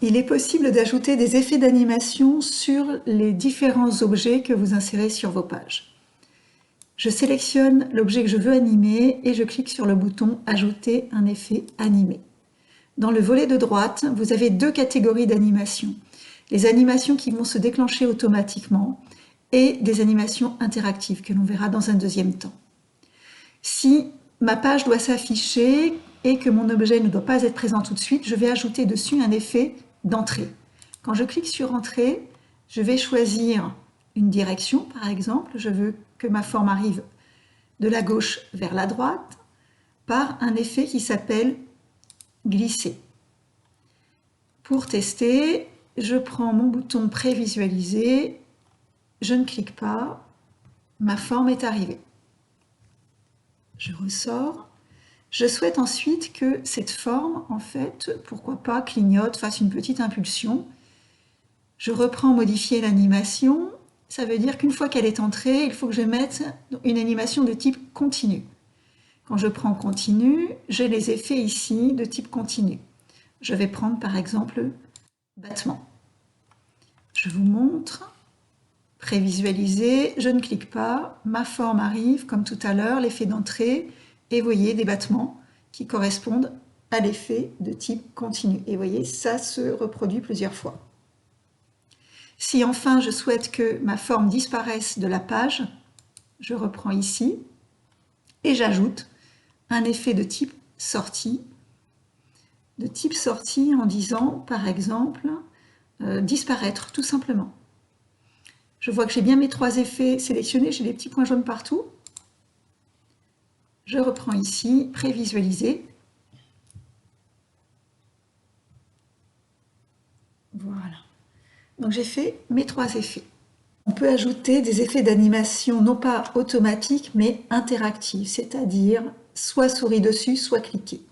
Il est possible d'ajouter des effets d'animation sur les différents objets que vous insérez sur vos pages. Je sélectionne l'objet que je veux animer et je clique sur le bouton « Ajouter un effet animé ». Dans le volet de droite, vous avez deux catégories d'animations. Les animations qui vont se déclencher automatiquement et des animations interactives que l'on verra dans un deuxième temps. Si ma page doit s'afficher et que mon objet ne doit pas être présent tout de suite, je vais ajouter dessus un effet d'entrée. Quand je clique sur Entrée, je vais choisir une direction, par exemple. Je veux que ma forme arrive de la gauche vers la droite par un effet qui s'appelle Glisser. Pour tester, je prends mon bouton Prévisualiser, je ne clique pas, ma forme est arrivée. Je ressors. Je souhaite ensuite que cette forme, en fait, pourquoi pas, clignote, fasse une petite impulsion. Je reprends modifier l'animation. Ça veut dire qu'une fois qu'elle est entrée, il faut que je mette une animation de type continu. Quand je prends continu, j'ai les effets ici de type continu. Je vais prendre par exemple battement. Je vous montre. Prévisualiser, je ne clique pas, ma forme arrive comme tout à l'heure, l'effet d'entrée, et vous voyez des battements qui correspondent à l'effet de type continu. Et vous voyez, ça se reproduit plusieurs fois. Si enfin je souhaite que ma forme disparaisse de la page, je reprends ici et j'ajoute un effet de type sortie en disant par exemple disparaître tout simplement. Je vois que j'ai bien mes trois effets sélectionnés, j'ai des petits points jaunes partout. Je reprends ici, prévisualiser. Voilà. Donc j'ai fait mes trois effets. On peut ajouter des effets d'animation non pas automatiques mais interactifs, c'est-à-dire soit souris dessus, soit cliquer.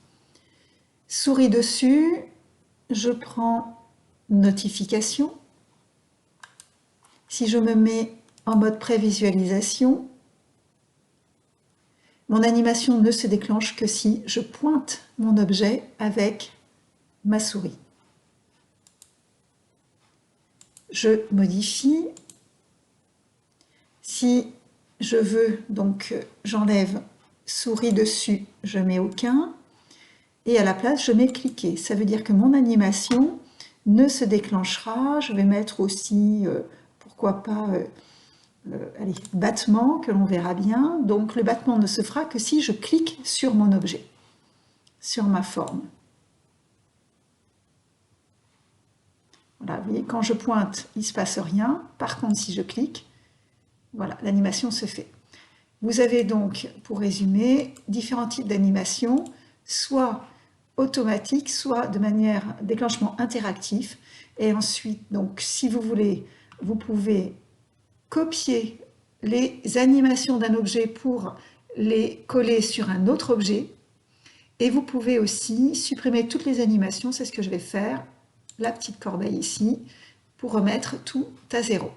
Souris dessus, je prends notification. Si je me mets en mode prévisualisation, mon animation ne se déclenche que si je pointe mon objet avec ma souris. Je modifie. Si je veux, donc j'enlève souris dessus, je mets aucun. Et à la place, je mets cliquer. Ça veut dire que mon animation ne se déclenchera. Je vais mettre aussi, pourquoi pas, allez, battement, que l'on verra bien. Donc le battement ne se fera que si je clique sur mon objet, sur ma forme. Voilà, vous voyez, quand je pointe, il ne se passe rien. Par contre, si je clique, voilà, l'animation se fait. Vous avez donc, pour résumer, différents types d'animation, soit automatique, soit de manière déclenchement interactif. Et ensuite, donc, si vous voulez, vous pouvez copier les animations d'un objet pour les coller sur un autre objet. Et vous pouvez aussi supprimer toutes les animations, c'est ce que je vais faire, la petite corbeille ici, pour remettre tout à zéro.